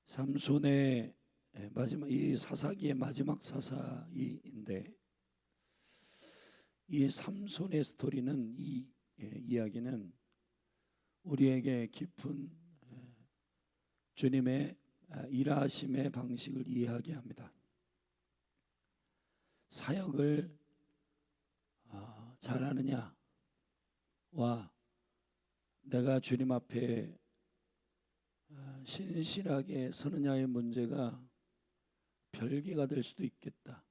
삼손의 마지막 이 사사기의 마지막 사사기인데 이 삼손의 스토리는 이 이야기는 우리에게 깊은 주님의 일하심의 방식을 이해하게 합니다. 사역을 잘하느냐와 내가 주님 앞에 신실하게 서느냐의 문제가 별개가 될 수도 있겠다.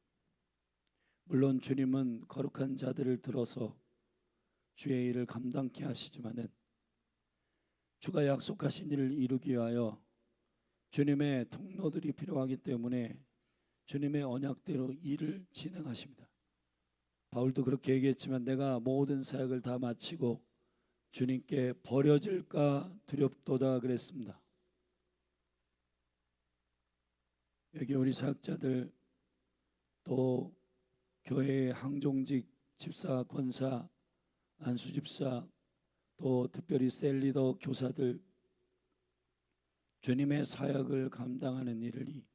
물론 주님은 거룩한 자들을 들어서 주의 일을 감당케 하시지만은 주가 약속하신 일을 이루기 위하여 주님의 통로들이 필요하기 때문에 주님의 언약대로 일을 진행하십니다. 바울도 그렇게 얘기했지만 내가 모든 사역을 다 마치고 주님께 버려질까 두렵도다 그랬습니다. 여기 우리 사역자들 또 교회의 항종직 집사, 권사, 안수집사 또 특별히 셀리더 교사들 주님의 사역을 감당하는 일이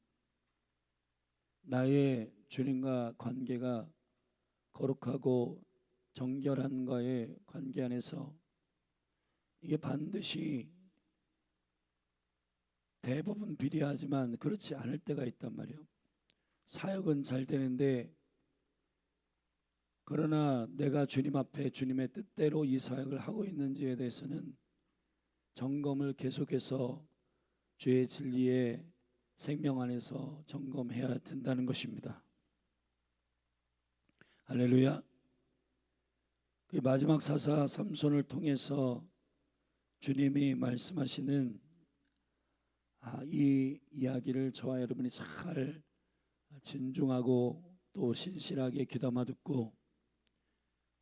나의 주님과 관계가 거룩하고 정결한과의 관계 안에서 이게 반드시 대부분 비례하지만 그렇지 않을 때가 있단 말이에요. 사역은 잘 되는데 그러나 내가 주님 앞에 주님의 뜻대로 이 사역을 하고 있는지에 대해서는 점검을 계속해서 주의 진리의 생명 안에서 점검해야 된다는 것입니다. 할렐루야. 그 마지막 사사 삼손을 통해서 주님이 말씀하시는 이 이야기를 저와 여러분이 잘 진중하고 또 신실하게 귀담아 듣고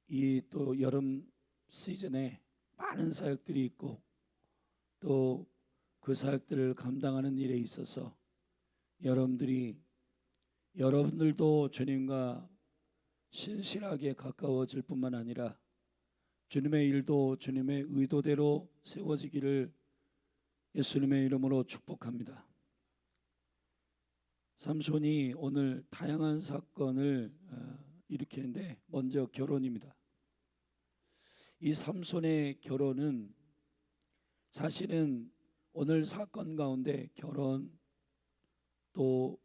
이 또 여름 시즌에 많은 사역들이 있고 또 그 사역들을 감당하는 일에 있어서 여러분들도 주님과 신실하게 가까워질 뿐만 아니라 주님의 일도 주님의 의도대로 세워지기를 예수님의 이름으로 축복합니다. 삼손이 오늘 다양한 사건을 일으키는데 먼저 결혼입니다. 이 삼손의 결혼은 사실은 오늘 사건 가운데 결혼 또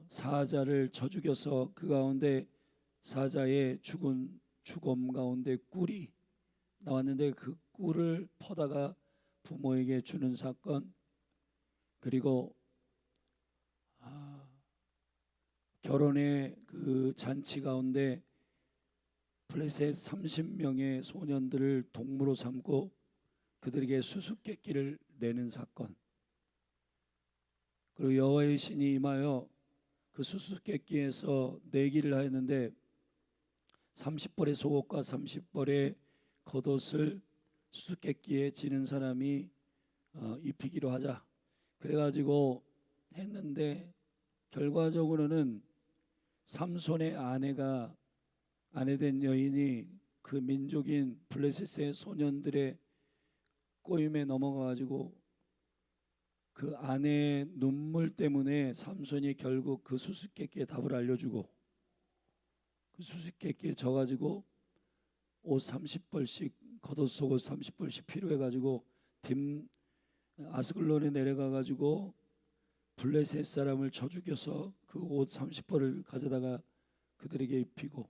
사자를 쳐 죽여서 그 가운데 사자의 죽은 죽음 가운데 꿀이 나왔는데 그 꿀을 퍼다가 부모에게 주는 사건, 그리고 결혼의 그 잔치 가운데 블레셋 30명의 소년들을 동무로 삼고 그들에게 수수께끼를 내는 사건, 그리고 여호와의 신이 임하여 그 수수께끼에서 내기를 하였는데 30벌의 속옷과 30벌의 겉옷을 수수께끼에 지는 사람이 입히기로 하자 그래가지고 했는데 결과적으로는 삼손의 아내된 여인이 그 민족인 블레셋의 소년들의 꼬임에 넘어가가지고 그 아내의 눈물 때문에 삼손이 결국 그 수수께끼의 답을 알려주고 그 수수께끼에 져가지고 옷 30벌씩 겉옷 속옷 30벌씩 필요해가지고 아스글론에 내려가가지고 블레셋 사람을 쳐 죽여서 그 옷 30벌을 가져다가 그들에게 입히고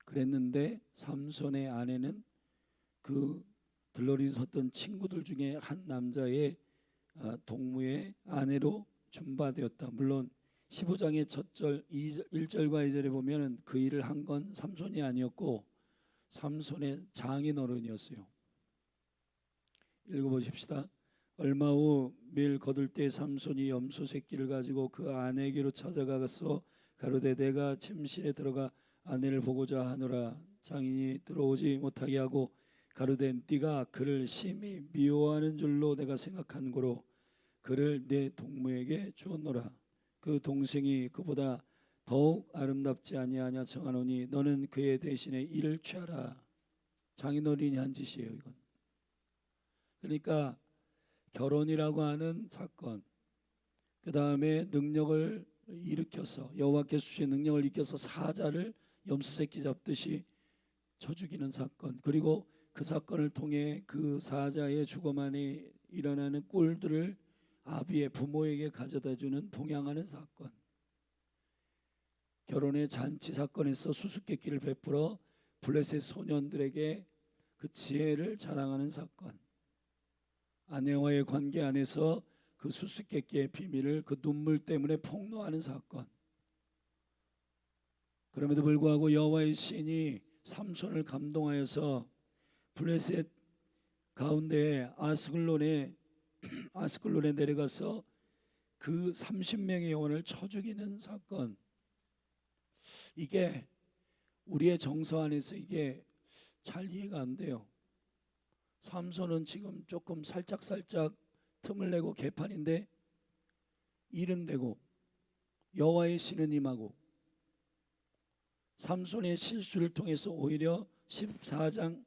그랬는데 삼손의 아내는 그 들러리 섰던 친구들 중에 한 남자의 동무의 아내로 준바되었다. 물론 15장의 첫 절 1절과 2절에 보면 그 일을 한 건 삼손이 아니었고 삼손의 장인어른이었어요. 읽어보십시다. 얼마 후 밀 거둘 때 삼손이 염소 새끼를 가지고 그 아내에게로 찾아가서 가로되 내가 침실에 들어가 아내를 보고자 하노라. 장인이 들어오지 못하게 하고 가로되 네가 그를 심히 미워하는 줄로 내가 생각한 고로 그를 내 동무에게 주었노라. 그 동생이 그보다 더욱 아름답지 아니하냐 청하노니 너는 그의 대신에 이를 취하라. 장인어른이 한 짓이에요 이건. 그러니까 결혼이라고 하는 사건, 그 다음에 능력을 일으켜서 여호와께서 주신 능력을 일으켜서 사자를 염소새끼 잡듯이 쳐 죽이는 사건, 그리고 그 사건을 통해 그 사자의 주검 안에 일어나는 꿀들을 아비의 부모에게 가져다주는 봉양하는 사건, 결혼의 잔치 사건에서 수수께끼를 베풀어 블레셋 소년들에게 그 지혜를 자랑하는 사건, 아내와의 관계 안에서 그 수수께끼의 비밀을 그 눈물 때문에 폭로하는 사건. 그럼에도 불구하고 여호와의 신이 삼손을 감동하여서 블레셋 가운데 아스글론에 내려가서 그 30명의 영혼을 쳐 죽이는 사건. 이게 우리의 정서 안에서 이게 잘 이해가 안 돼요. 삼손은 지금 조금 살짝 틈을 내고 개판인데 일은 되고 여호와의 신은 임하고, 삼손의 실수를 통해서 오히려 14장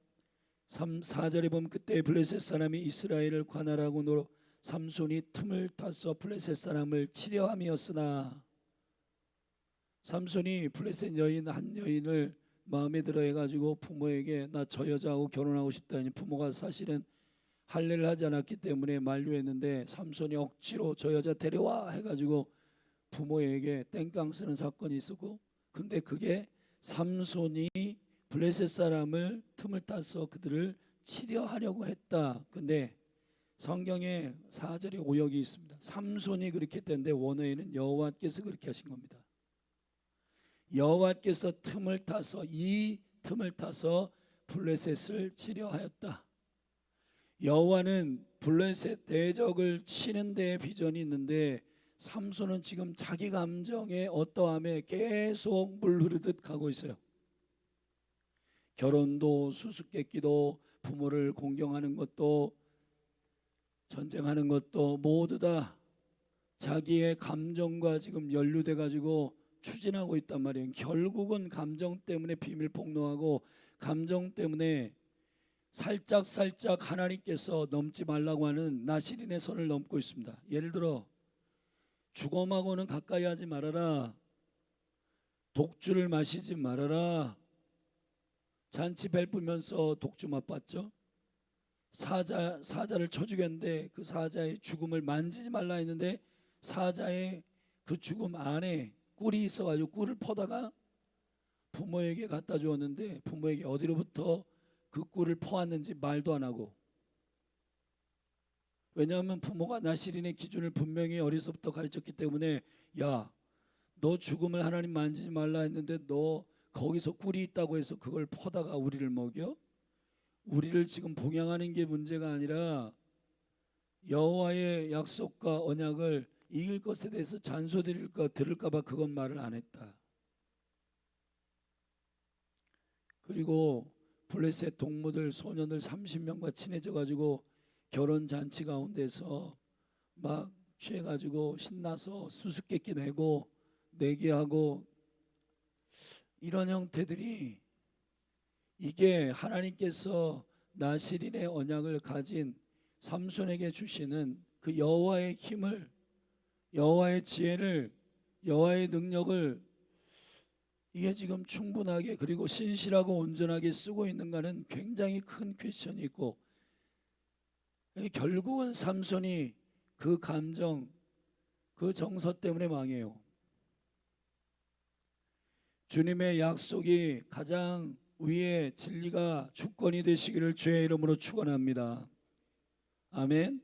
4절에 보면 그때 블레셋 사람이 이스라엘을 관할하고 노 삼손이 틈을 타서 블레셋 사람을 치려함이었으나, 삼손이 블레셋 여인 한 여인을 마음에 들어 해가지고 부모에게 나 저 여자하고 결혼하고 싶다니, 부모가 사실은 할례를 하지 않았기 때문에 만류했는데 삼손이 억지로 저 여자 데려와 해가지고 부모에게 땡깡 쓰는 사건이 있었고, 근데 그게 삼손이 블레셋 사람을 틈을 타서 그들을 치려하려고 했다. 근데 성경에 4절에 오역이 있습니다. 삼손이 그렇게 했는데 원어에는 여호와께서 그렇게 하신 겁니다. 여호와께서 이 틈을 타서 블레셋을 치려하였다. 여호와는 블레셋 대적을 치는 데 비전이 있는데, 삼손은 지금 자기 감정의 어떠함에 계속 물 흐르듯 가고 있어요. 결혼도 수수께끼도 부모를 공경하는 것도 전쟁하는 것도 모두 다 자기의 감정과 지금 연루돼 가지고 추진하고 있단 말이에요. 결국은 감정 때문에 비밀 폭로하고, 감정 때문에 살짝 하나님께서 넘지 말라고 하는 나시린의 선을 넘고 있습니다. 예를 들어 주검하고는 가까이 하지 말아라, 독주를 마시지 말아라, 잔치 벨쁘면서 독주 맛봤죠. 사자를 쳐 죽였는데 그 사자의 죽음을 만지지 말라 했는데 사자의 그 죽음 안에 꿀이 있어가지고 꿀을 퍼다가 부모에게 갖다 주었는데 부모에게 어디로부터 그 꿀을 퍼왔는지 말도 안 하고, 왜냐하면 부모가 나시린의 기준을 분명히 어려서부터 가르쳤기 때문에, 야, 너 죽음을 하나님 만지지 말라 했는데 너 거기서 꿀이 있다고 해서 그걸 퍼다가 우리를 먹여? 우리를 지금 봉양하는 게 문제가 아니라 여호와의 약속과 언약을 이길 것에 대해서 들을까 봐 그건 말을 안 했다. 그리고 블레셋 동무들 소년들 30명과 친해져 가지고 결혼 잔치 가운데서 막 취해 가지고 신나서 수수께끼 내고 내기하고, 이런 형태들이 이게 하나님께서 나시린의 언약을 가진 삼손에게 주시는 그 여호와의 힘을, 여호와의 지혜를, 여호와의 능력을 이게 지금 충분하게 그리고 신실하고 온전하게 쓰고 있는가는 굉장히 큰 퀘스천이 있고, 결국은 삼손이 그 감정, 그 정서 때문에 망해요. 주님의 약속이 가장 위에 진리가 주권이 되시기를 주의 이름으로 축원합니다. 아멘.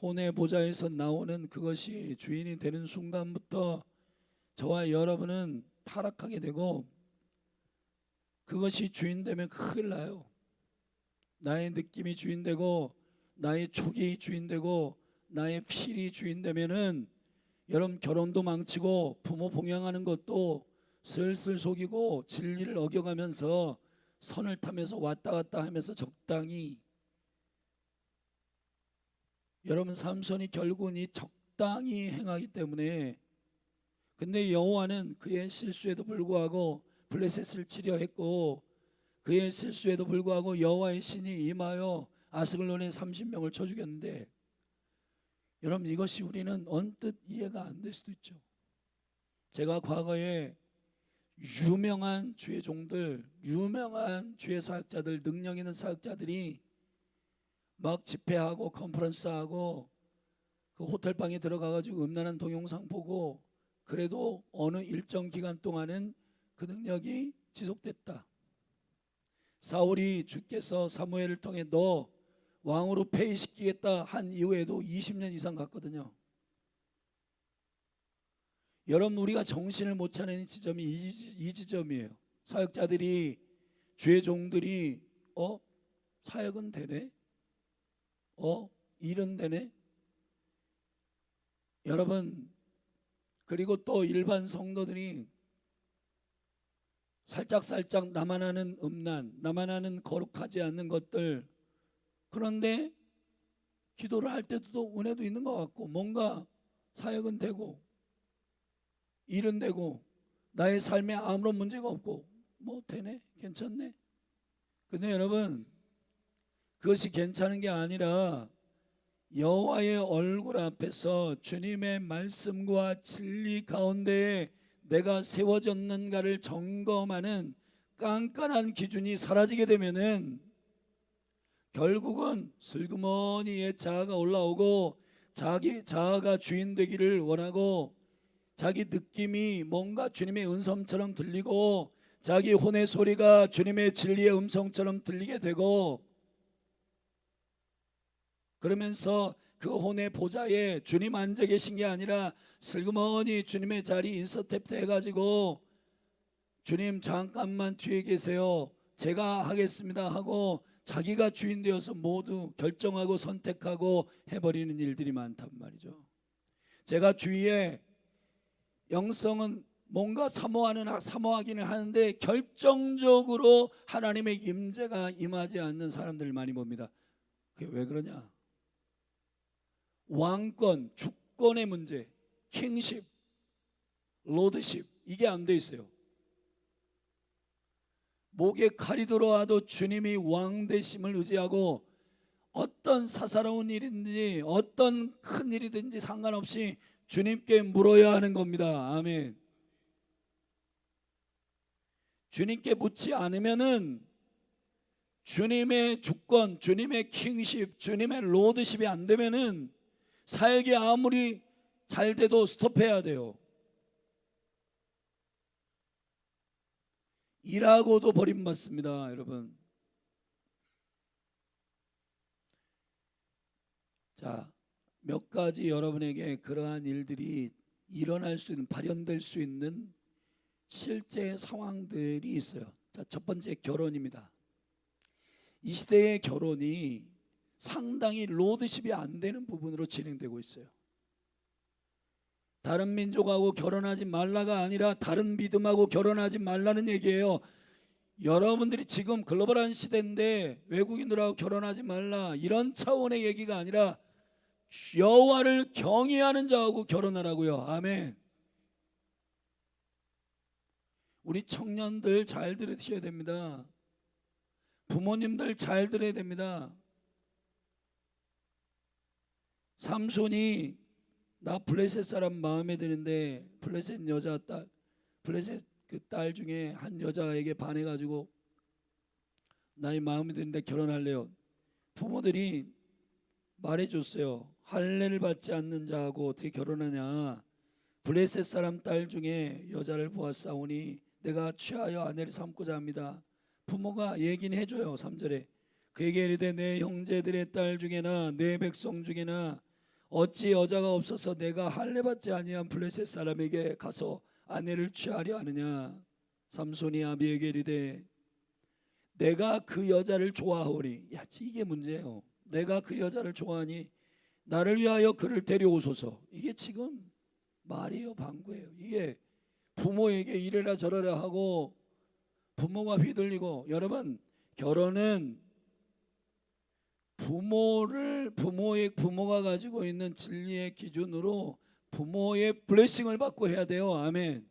혼의 보좌에서 나오는 그것이 주인이 되는 순간부터 저와 여러분은 타락하게 되고, 그것이 주인 되면 큰일 나요. 나의 느낌이 주인 되고 나의 촉이 주인 되고 나의 필이 주인 되면은 여러분 결혼도 망치고 부모 봉양하는 것도 슬슬 속이고 진리를 어겨가면서 선을 타면서 왔다 갔다 하면서 적당히, 여러분 삼손이 결국은 이 적당히 행하기 때문에, 근데 여호와는 그의 실수에도 불구하고 블레셋을 치려 했고, 그의 실수에도 불구하고 여호와의 신이 임하여 아스글론에 30명을 쳐 죽였는데, 여러분, 이것이 우리는 언뜻 이해가 안 될 수도 있죠. 제가 과거에 유명한 주의 종들, 유명한 주의 사역자들, 능력 있는 사역자들이 막 집회하고 컨퍼런스하고 그 호텔방에 들어가가지고 음란한 동영상 보고, 그래도 어느 일정 기간 동안은 그 능력이 지속됐다. 사울이 주께서 사무엘을 통해 너 왕으로 폐위시키겠다 한 이후에도 20년 이상 갔거든요. 여러분, 우리가 정신을 못 차리는 지점이 이 지점이에요. 사역자들이, 주의 종들이 사역은 되네, 일은 되네. 여러분, 그리고 또 일반 성도들이 살짝살짝 나만 아는 음란, 나만 아는 거룩하지 않는 것들, 그런데 기도를 할 때도 은혜도 있는 것 같고, 뭔가 사역은 되고 일은 되고 나의 삶에 아무런 문제가 없고, 뭐 되네, 괜찮네. 근데 여러분, 그것이 괜찮은 게 아니라 여호와의 얼굴 앞에서 주님의 말씀과 진리 가운데에 내가 세워졌는가를 점검하는 깐깐한 기준이 사라지게 되면은 결국은 슬그머니 옛 자아가 올라오고, 자기 자아가 주인 되기를 원하고, 자기 느낌이 뭔가 주님의 음성처럼 들리고, 자기 혼의 소리가 주님의 진리의 음성처럼 들리게 되고, 그러면서 그 혼의 보좌에 주님 앉아 계신 게 아니라 슬그머니 주님의 자리 인서탭 해가지고, 주님 잠깐만 뒤에 계세요, 제가 하겠습니다 하고 자기가 주인 되어서 모두 결정하고 선택하고 해버리는 일들이 많단 말이죠. 제가 주위에 영성은 뭔가 사모하기는 하는데 결정적으로 하나님의 임재가 임하지 않는 사람들을 많이 봅니다. 그게 왜 그러냐? 왕권, 주권의 문제, 킹십, 로드십, 이게 안 돼 있어요. 목에 칼이 들어와도 주님이 왕 되심을 의지하고, 어떤 사사로운 일인지 어떤 큰 일이든지 상관없이 주님께 물어야 하는 겁니다. 아멘. 주님께 묻지 않으면은 주님의 주권, 주님의 킹십, 주님의 로드십이 안 되면은 사역이 아무리 잘 돼도 스톱해야 돼요. 일하고도 버림받습니다, 여러분. 자, 몇 가지 여러분에게 그러한 일들이 일어날 수 있는, 발현될 수 있는 실제 상황들이 있어요. 자, 첫 번째, 결혼입니다. 이 시대의 결혼이 상당히 로드십이 안 되는 부분으로 진행되고 있어요. 다른 민족하고 결혼하지 말라가 아니라 다른 믿음하고 결혼하지 말라는 얘기예요. 여러분들이 지금 글로벌한 시대인데 외국인들하고 결혼하지 말라, 이런 차원의 얘기가 아니라 여호와를 경외하는 자하고 결혼하라고요. 아멘. 우리 청년들 잘 들으셔야 됩니다. 부모님들 잘 들어야 됩니다. 삼손이 나 블레셋 사람 마음에 드는데, 블레셋 여자 딸, 블레셋 그 딸 중에 한 여자에게 반해가지고 나의 마음에 드는데 결혼할래요. 부모들이 말해줬어요. 할례를 받지 않는 자하고 어떻게 결혼하냐. 블레셋 사람 딸 중에 여자를 보았사오니 내가 취하여 아내를 삼고자 합니다. 부모가 얘기는 해줘요. 3절에 그에게 이르되 내 형제들의 딸 중에나 내 백성 중에나 어찌 여자가 없어서 내가 할례 받지 아니한 블레셋 사람에게 가서 아내를 취하려 하느냐. 삼손이 아비에게 이르되 내가 그 여자를 좋아하오니. 야, 이게 문제예요. 내가 그 여자를 좋아하니 나를 위하여 그를 데려오소서. 이게 지금 말이에요, 방구예요. 이게 부모에게 이래라 저래라 하고 부모가 휘둘리고. 여러분, 결혼은 부모가 가지고 있는 진리의 기준으로 부모의 블레싱을 받고 해야 돼요. 아멘.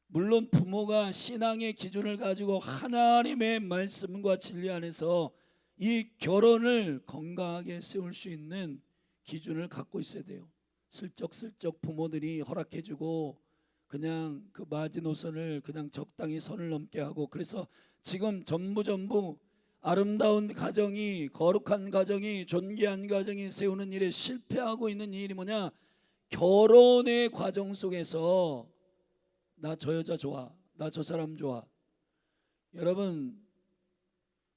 물론 부모가 신앙의 기준을 가지고 하나님의 말씀과 진리 안에서 이 결혼을 건강하게 세울 수 있는 기준을 갖고 있어야 돼요. 슬쩍슬쩍 부모들이 허락해주고 그냥 그 마지노선을 그냥 적당히 선을 넘게 하고, 그래서 지금 전부 아름다운 가정이, 거룩한 가정이, 존귀한 가정이 세우는 일에 실패하고 있는 일이 뭐냐? 결혼의 과정 속에서 나 저 여자 좋아, 나 저 사람 좋아. 여러분,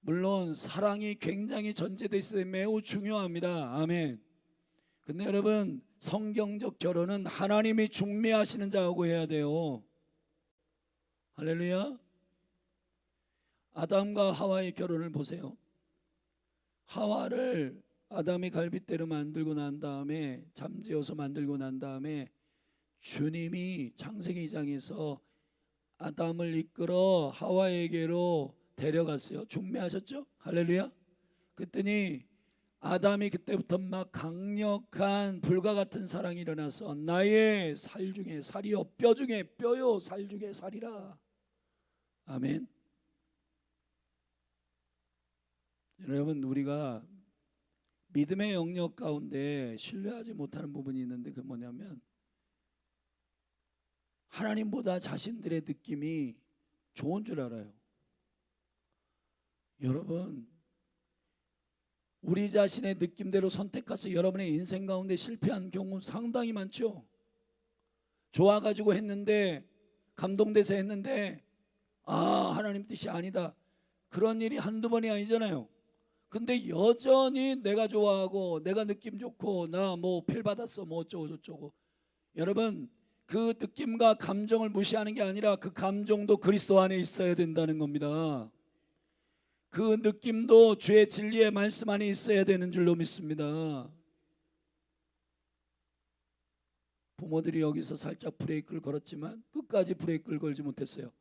물론 사랑이 굉장히 전제되어 있어야 매우 중요합니다. 아멘. 근데 여러분, 성경적 결혼은 하나님이 중매하시는 자하고 해야 돼요. 할렐루야. 아담과 하와의 결혼을 보세요. 하와를 아담이 갈빗대로 만들고 난 다음에, 잠재워서 만들고 난 다음에 주님이 창세기 2장에서 아담을 이끌어 하와에게로 데려갔어요. 중매하셨죠? 할렐루야. 그랬더니 아담이 그때부터 막 강력한 불과 같은 사랑이 일어나서 나의 살 중에 살이요, 뼈 중에 뼈요, 살 중에 살이라. 아멘. 여러분, 우리가 믿음의 영역 가운데 신뢰하지 못하는 부분이 있는데, 그 뭐냐면 하나님보다 자신들의 느낌이 좋은 줄 알아요. 여러분, 우리 자신의 느낌대로 선택해서 여러분의 인생 가운데 실패한 경우 상당히 많죠. 좋아가지고 했는데, 감동돼서 했는데 하나님 뜻이 아니다, 그런 일이 한두 번이 아니잖아요. 근데 여전히 내가 좋아하고 내가 느낌 좋고 나 뭐 필 받았어 뭐 어쩌고 저쩌고. 여러분, 그 느낌과 감정을 무시하는 게 아니라 그 감정도 그리스도 안에 있어야 된다는 겁니다. 그 느낌도 주의 진리의 말씀 안에 있어야 되는 줄로 믿습니다. 부모들이 여기서 살짝 브레이크를 걸었지만 끝까지 브레이크를 걸지 못했어요.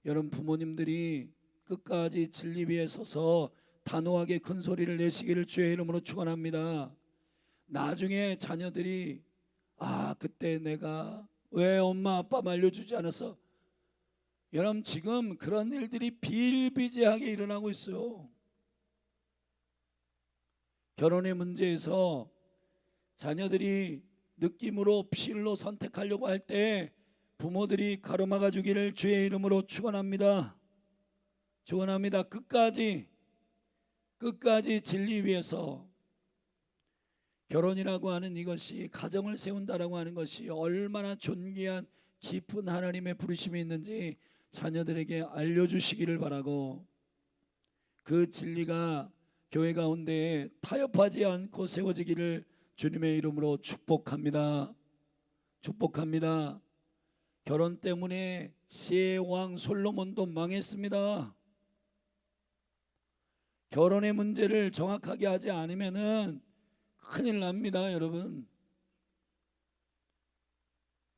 여러분, 부모님들이 끝까지 진리 위에 서서 단호하게 큰 소리를 내시기를 주의 이름으로 축원합니다. 나중에 자녀들이 그때 내가 왜 엄마 아빠 말려주지 않았어? 여러분, 지금 그런 일들이 비일비재하게 일어나고 있어요. 결혼의 문제에서 자녀들이 느낌으로 필로 선택하려고 할 때 부모들이 가로막아 주기를 주의 이름으로 축원합니다. 축원합니다. 끝까지 진리 위에서. 결혼이라고 하는 이것이, 가정을 세운다라고 하는 것이 얼마나 존귀한 깊은 하나님의 부르심이 있는지 자녀들에게 알려주시기를 바라고, 그 진리가 교회 가운데에 타협하지 않고 세워지기를 주님의 이름으로 축복합니다. 축복합니다. 결혼 때문에 지혜의 왕 솔로몬도 망했습니다. 결혼의 문제를 정확하게 하지 않으면은 큰일 납니다. 여러분,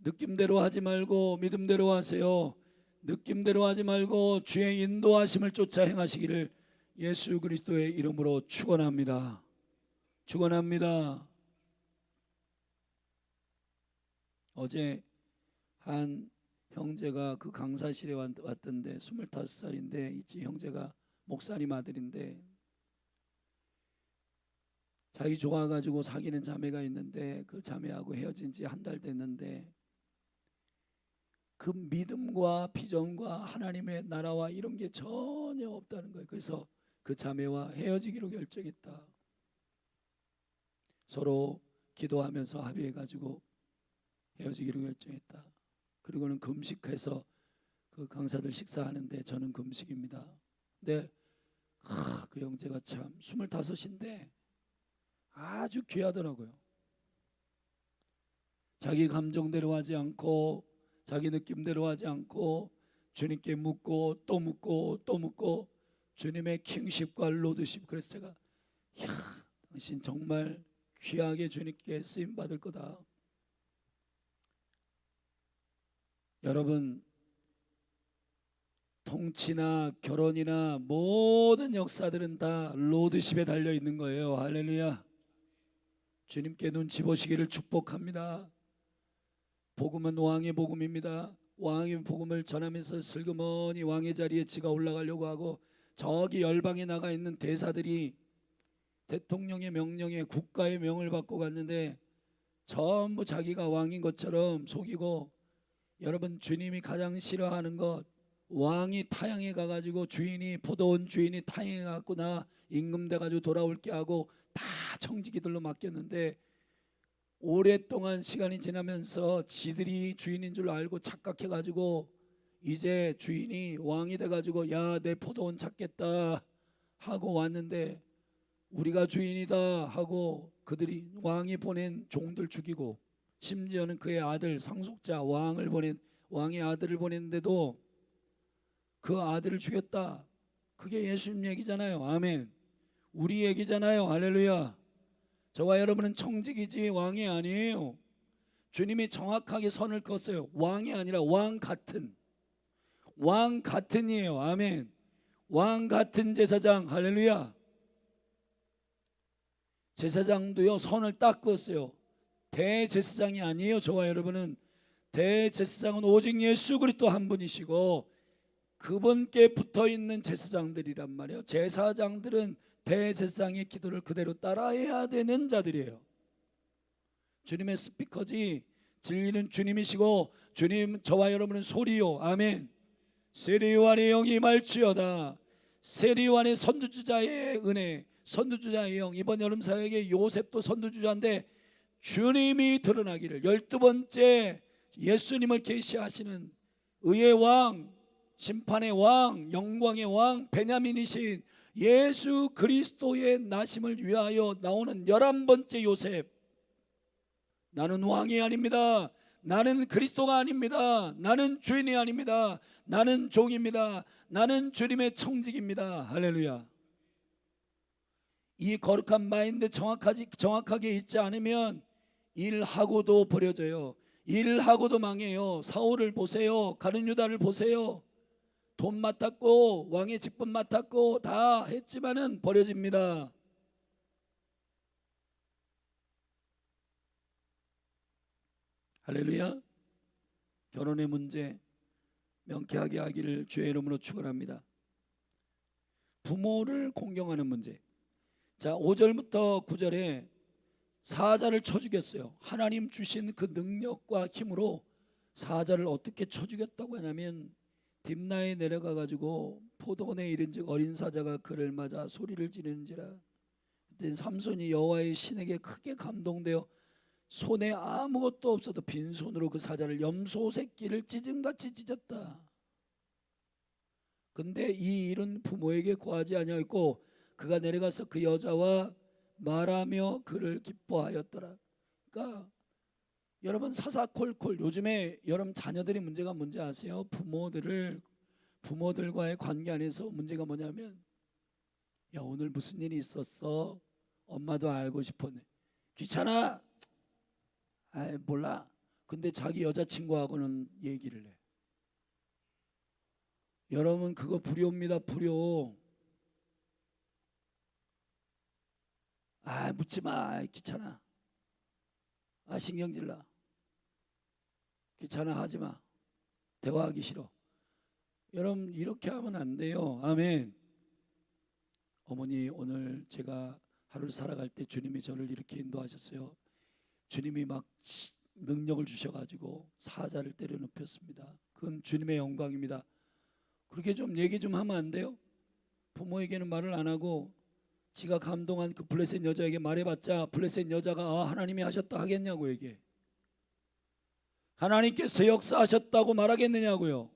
느낌대로 하지 말고 믿음대로 하세요. 느낌대로 하지 말고 주의 인도하심을 쫓아 행하시기를 예수 그리스도의 이름으로 축원합니다. 축원합니다. 어제 한 형제가 그 강사실에 왔던데 25살인데 이 형제가 목사님 아들인데, 자기 좋아가지고 사귀는 자매가 있는데 그 자매하고 헤어진 지 한 달 됐는데 그 믿음과 비전과 하나님의 나라와 이런 게 전혀 없다는 거예요. 그래서 그 자매와 헤어지기로 결정했다. 서로 기도하면서 합의해가지고 헤어지기로 결정했다. 그리고는 금식해서 그 강사들 식사하는데 저는 금식입니다. 근데 그 형제가 참 25인데 아주 귀하더라고요. 자기 감정대로 하지 않고 자기 느낌대로 하지 않고 주님께 묻고 또 묻고 또 묻고 주님의 킹십과 로드십. 그래서 제가 당신 정말 귀하게 주님께 쓰임 받을 거다. 여러분, 통치나 결혼이나 모든 역사들은 다 로드십에 달려 있는 거예요. 할렐루야. 주님께 눈치 보시기를 축복합니다. 복음은 왕의 복음입니다. 왕의 복음을 전하면서 슬그머니 왕의 자리에 지가 올라가려고 하고, 저기 열방에 나가 있는 대사들이 대통령의 명령에 국가의 명을 받고 갔는데 전부 자기가 왕인 것처럼 속이고, 여러분 주님이 가장 싫어하는 것, 왕이 타향에 가가지고 주인이 포도원 주인이 타향에 가고 나 임금돼 가지고 돌아올게 하고 다 청지기들로 맡겼는데, 오랫동안 시간이 지나면서 지들이 주인인 줄 알고 착각해 가지고 이제 주인이 왕이 돼 가지고 야 내 포도원 찾겠다 하고 왔는데, 우리가 주인이다 하고 그들이 왕이 보낸 종들 죽이고, 심지어는 그의 아들 상속자 왕의 아들을 보냈는데도 그 아들을 죽였다. 그게 예수님 얘기잖아요. 아멘. 우리 얘기잖아요. 할렐루야. 저와 여러분은 청직이지 왕이 아니에요. 주님이 정확하게 선을 그었어요. 왕이 아니라 왕 같은이에요. 아멘. 왕 같은 제사장. 할렐루야. 제사장도요 선을 딱 그었어요. 대제사장이 아니에요. 저와 여러분은 대제사장은 오직 예수 그리스도 한 분이시고 그분께 붙어있는 제사장들이란 말이에요. 제사장들은 대제사장의 기도를 그대로 따라해야 되는 자들이에요. 주님의 스피커지, 진리는 주님이시고 주님 저와 여러분은 소리요. 아멘. 세리요한의 영이 임할지어다. 세리요한의 선두주자의 은혜, 선두주자의 영. 이번 여름 사역에 요셉도 선두주자인데 주님이 드러나기를, 12번째 예수님을 계시하시는 의의 왕, 심판의 왕, 영광의 왕, 베냐민이신 예수 그리스도의 나심을 위하여 나오는 11번째 요셉. 나는 왕이 아닙니다. 나는 그리스도가 아닙니다. 나는 주인이 아닙니다. 나는 종입니다. 나는 주님의 청직입니다. 할렐루야. 이 거룩한 마인드 정확하게 있지 않으면 일하고도 버려져요. 일하고도 망해요. 사울을 보세요. 가룟 유다를 보세요. 돈 맡았고 왕의 직분 맡았고 다 했지만은 버려집니다. 할렐루야. 결혼의 문제 명쾌하게 하기를 주의 이름으로 축원합니다. 부모를 공경하는 문제. 자, 5절부터 9절에 사자를 쳐 죽였어요. 하나님 주신 그 능력과 힘으로 사자를 어떻게 쳐 죽였다고 하냐면, 딥나에 내려가 가지고 포도원에 이른즉 어린 사자가 그를 맞아 소리를 지르는지라. 그때 삼손이 여호와의 신에게 크게 감동되어 손에 아무것도 없어도 빈손으로 그 사자를 염소 새끼를 찢음같이 찢었다. 근데 이 일은 부모에게 고하지 아니하였고 그가 내려가서 그 여자와 말하며 그를 기뻐하였더라. 그러니까 여러분 사사콜콜, 요즘에 여러분 자녀들이 문제가 뭔지 아세요? 부모들과의 관계 안에서 문제가 뭐냐면, 야 오늘 무슨 일이 있었어? 엄마도 알고 싶었네. 귀찮아. 아이 몰라. 근데 자기 여자친구하고는 얘기를 해. 여러분 그거 불효입니다. 불효. 아 묻지마. 귀찮아. 아 신경질나. 귀찮아 하지마. 대화하기 싫어. 여러분 이렇게 하면 안 돼요. 아멘. 어머니 오늘 제가 하루를 살아갈 때 주님이 저를 이렇게 인도하셨어요. 주님이 막 능력을 주셔가지고 사자를 때려 눕혔습니다. 그건 주님의 영광입니다. 그렇게 좀 얘기 좀 하면 안 돼요? 부모에게는 말을 안 하고 지가 감동한 그 블레셋 여자에게 말해봤자 블레셋 여자가 아 하나님이 하셨다 하겠냐고. 얘기해. 하나님께서 역사하셨다고 말하겠느냐고요.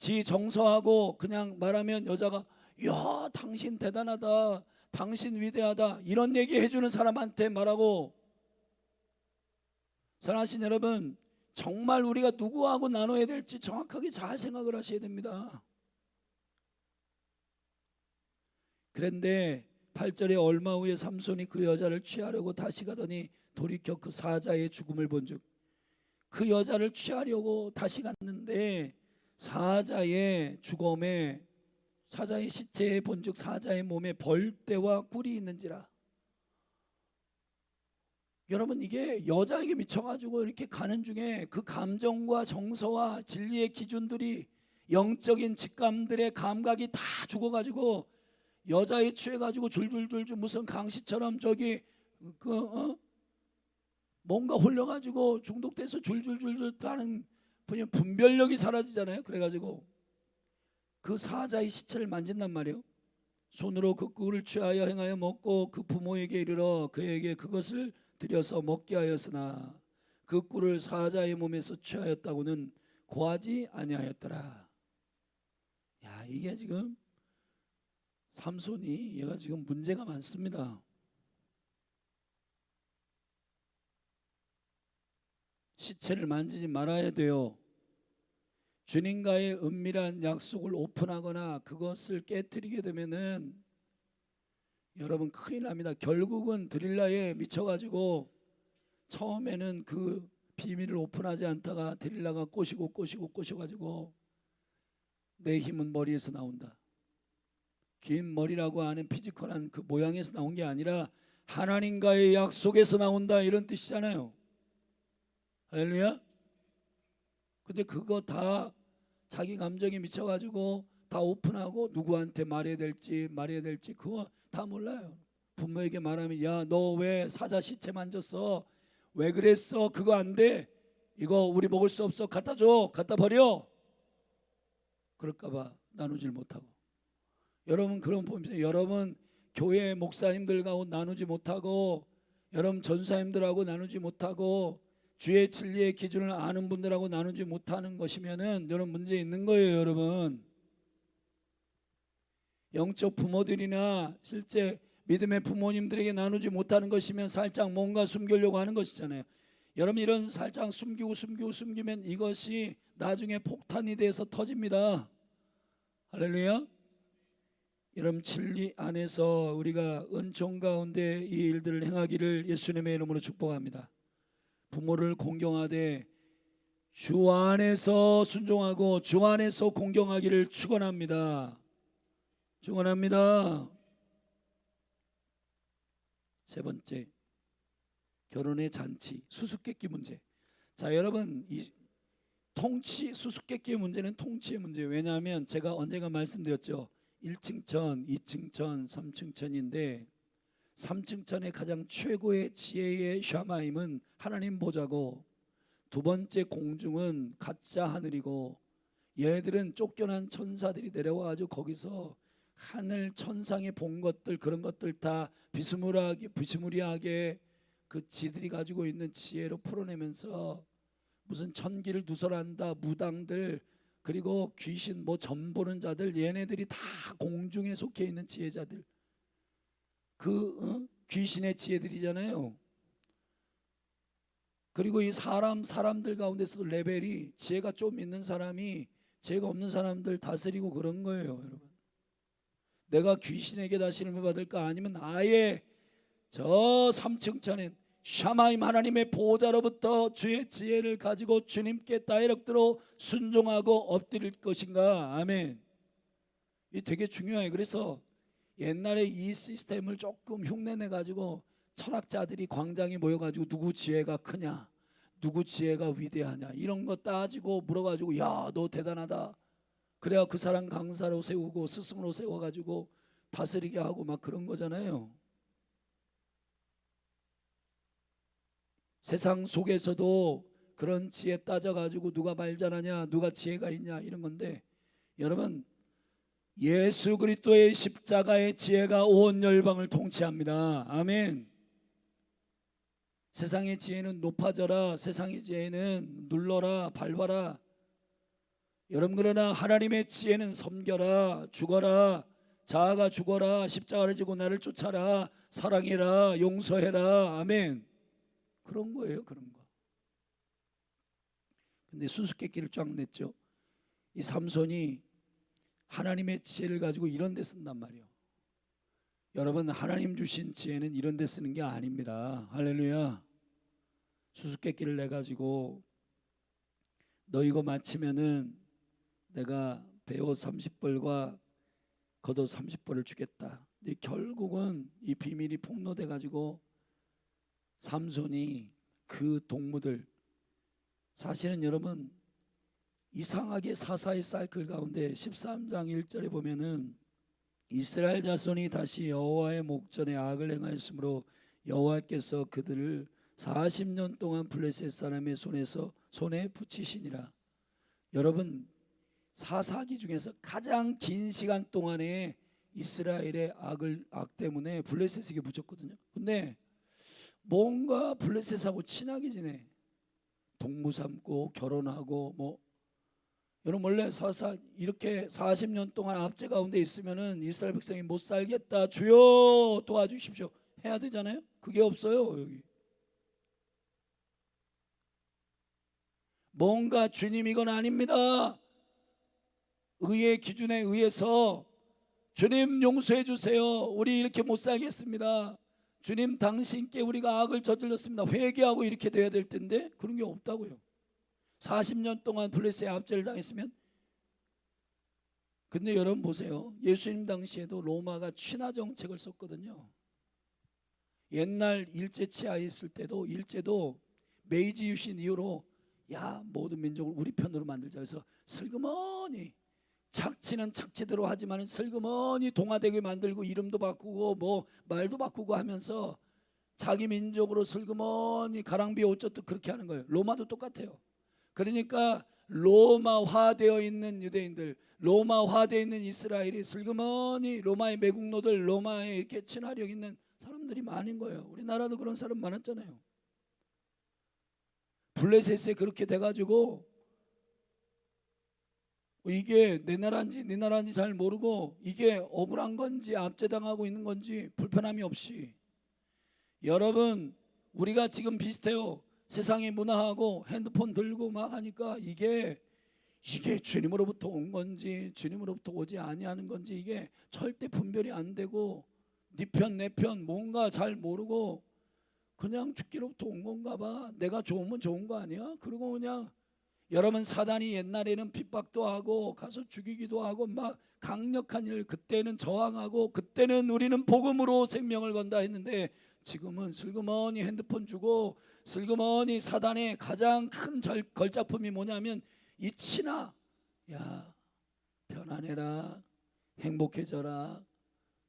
지 정서하고 그냥 말하면 여자가 야 당신 대단하다, 당신 위대하다, 이런 얘기 해주는 사람한테 말하고. 사랑하신 여러분, 정말 우리가 누구하고 나눠야 될지 정확하게 잘 생각을 하셔야 됩니다. 그런데 8절에 얼마 후에 삼손이 그 여자를 취하려고 다시 가더니 돌이켜 그 사자의 죽음을 본즉, 그 여자를 취하려고 다시 갔는데 사자의 죽음에, 사자의 시체에 본즉 사자의 몸에 벌떼와 꿀이 있는지라. 여러분 이게 여자에게 미쳐가지고 이렇게 가는 중에 그 감정과 정서와 진리의 기준들이, 영적인 직감들의 감각이 다 죽어가지고 여자에 취해가지고 줄줄줄줄 무슨 강시처럼 저기 뭔가 홀려가지고 중독돼서 줄줄줄줄 하는 분별력이 사라지잖아요. 그래가지고 그 사자의 시체를 만진단 말이에요. 손으로 그 꿀을 취하여 행하여 먹고 그 부모에게 이르러 그에게 그것을 들여서 먹게 하였으나 그 꿀을 사자의 몸에서 취하였다고는 고하지 아니하였더라. 야, 이게 지금 삼손이 얘가 지금 문제가 많습니다. 시체를 만지지 말아야 돼요. 주님과의 은밀한 약속을 오픈하거나 그것을 깨뜨리게 되면은 여러분 큰일 납니다. 결국은 드릴라에 미쳐가지고 처음에는 그 비밀을 오픈하지 않다가 드릴라가 꼬셔가지고 내 힘은 머리에서 나온다. 긴 머리라고 하는 피지컬한 그 모양에서 나온 게 아니라 하나님과의 약속에서 나온다, 이런 뜻이잖아요. 할렐루야. 근데 그거 다 자기 감정에 미쳐가지고 다 오픈하고 누구한테 말해야 될지 그거 다 몰라요. 부모에게 말하면 야, 너 왜 사자 시체 만졌어? 왜 그랬어? 그거 안 돼. 이거 우리 먹을 수 없어. 갖다 줘. 갖다 버려. 그럴까봐 나누질 못하고. 여러분 그런 보면 여러분 교회 목사님들하고 나누지 못하고 여러분 전사님들하고 나누지 못하고 주의 진리의 기준을 아는 분들하고 나누지 못하는 것이면은 여러분 문제 있는 거예요. 여러분 영적 부모들이나 실제 믿음의 부모님들에게 나누지 못하는 것이면 살짝 뭔가 숨기려고 하는 것이잖아요. 여러분 이런 살짝 숨기면 이것이 나중에 폭탄이 돼서 터집니다. 할렐루야. 여러분 진리 안에서 우리가 은총 가운데 이 일들을 행하기를 예수님의 이름으로 축복합니다. 부모를 공경하되 주 안에서 순종하고 주 안에서 공경하기를 축원합니다. 축원합니다. 세 번째, 결혼의 잔치, 수수께끼 문제. 자, 여러분 이 수수께끼의 문제는 통치의 문제예요. 왜냐하면 제가 언젠가 말씀드렸죠. 1층 천, 2층 천, 3층 천인데 3층 천의 가장 최고의 지혜의 샤마임은 하나님 보좌고, 두 번째 공중은 가짜 하늘이고, 얘들은 쫓겨난 천사들이 내려와가지고 거기서 하늘 천상에 본 것들, 그런 것들 다 비스무리하게 그 지들이 가지고 있는 지혜로 풀어내면서 무슨 천기를 누설한다, 무당들, 그리고 귀신 점 보는 자들, 얘네들이 다 공중에 속해 있는 지혜자들, 귀신의 지혜들이잖아요. 그리고 이 사람들 가운데서도 레벨이 지혜가 좀 있는 사람이 지혜가 없는 사람들 다스리고 그런 거예요. 여러분 내가 귀신에게 다스림을 받을까, 아니면 아예 저 3층 천에 샤마임 하나님의 보호자로부터 주의 지혜를 가지고 주님께 다이렉트로 순종하고 엎드릴 것인가. 아멘. 이 되게 중요해요. 그래서 옛날에 이 시스템을 조금 흉내내 가지고 철학자들이 광장에 모여가지고 누구 지혜가 크냐, 누구 지혜가 위대하냐 이런 거 따지고 물어가지고 야, 너 대단하다. 그래야 그 사람 강사로 세우고 스승으로 세워가지고 다스리게 하고 막 그런 거잖아요. 세상 속에서도 그런 지혜 따져가지고 누가 말 잘하냐, 누가 지혜가 있냐 이런 건데, 여러분 예수 그리스도의 십자가의 지혜가 온 열방을 통치합니다. 아멘. 세상의 지혜는 높아져라, 세상의 지혜는 눌러라, 밟아라. 여러분 그러나 하나님의 지혜는 섬겨라, 죽어라, 자아가 죽어라, 십자가를 지고 나를 쫓아라, 사랑해라, 용서해라. 아멘. 그런 거예요. 그런 거. 근데 수수께끼를 쫙 냈죠. 이 삼손이 하나님의 지혜를 가지고 이런 데 쓴단 말이에요. 여러분 하나님 주신 지혜는 이런 데 쓰는 게 아닙니다. 할렐루야. 수수께끼를 내가지고 너 이거 맞히면은 내가 배옷 30벌과 겉옷 30벌을 주겠다. 근데 결국은 이 비밀이 폭로돼 가지고 삼손이 그 동무들, 사실은 여러분 이상하게 사사의 사이클 가운데 13장 1절에 보면은 이스라엘 자손이 다시 여호와의 목전에 악을 행하였으므로 여호와께서 그들을 40년 동안 블레셋 사람의 손에 붙이시니라. 여러분, 사사기 중에서 가장 긴 시간 동안에 이스라엘의 악 때문에 블레셋에게 묻혔거든요. 근데 뭔가 블레셋하고 친하게 지내. 동무 삼고 결혼하고 뭐. 여러분 원래 이렇게 40년 동안 압제 가운데 있으면은 이스라엘 백성이 못 살겠다, 주여 도와주십시오 해야 되잖아요. 그게 없어요. 여기 뭔가 주님 이건 아닙니다. 의의 기준에 의해서 주님 용서해 주세요. 우리 이렇게 못 살겠습니다. 주님 당신께 우리가 악을 저질렀습니다. 회개하고 이렇게 돼야 될 텐데 그런 게 없다고요. 40년 동안 블레셋의 압제를 당했으면. 근데 여러분 보세요. 예수님 당시에도 로마가 친화 정책을 썼거든요. 옛날 일제 치하에 있을 때도 일제도 메이지 유신 이후로 야 모든 민족을 우리 편으로 만들자 해서 슬그머니 착취는 착취대로 하지만 슬그머니 동화되게 만들고 이름도 바꾸고 뭐 말도 바꾸고 하면서 자기 민족으로 슬그머니 가랑비 옷젖도 그렇게 하는 거예요. 로마도 똑같아요. 그러니까 로마화되어 있는 유대인들, 로마화되어 있는 이스라엘이 슬그머니 로마의 매국노들, 로마에 이렇게 친화력 있는 사람들이 많은 거예요. 우리나라도 그런 사람 많았잖아요. 블레셋에 그렇게 돼가지고 이게 내 나라인지 네 나라인지 잘 모르고 이게 억울한 건지 압제당하고 있는 건지 불편함이 없이. 여러분 우리가 지금 비슷해요. 세상의 문화하고 핸드폰 들고 막 하니까 이게 주님으로부터 온 건지 주님으로부터 오지 아니하는 건지 이게 절대 분별이 안 되고 네 편 내 편 뭔가 잘 모르고 그냥 죽기로부터 온 건가 봐. 내가 좋으면 좋은 거 아니야? 그리고 그냥 여러분 사단이 옛날에는 핍박도 하고 가서 죽이기도 하고 막 강력한 일, 그때는 저항하고 그때는 우리는 복음으로 생명을 건다 했는데 지금은 슬그머니 핸드폰 주고 슬그머니 사단의 가장 큰 걸작품이 뭐냐면 이 친화. 야 편안해라, 행복해져라,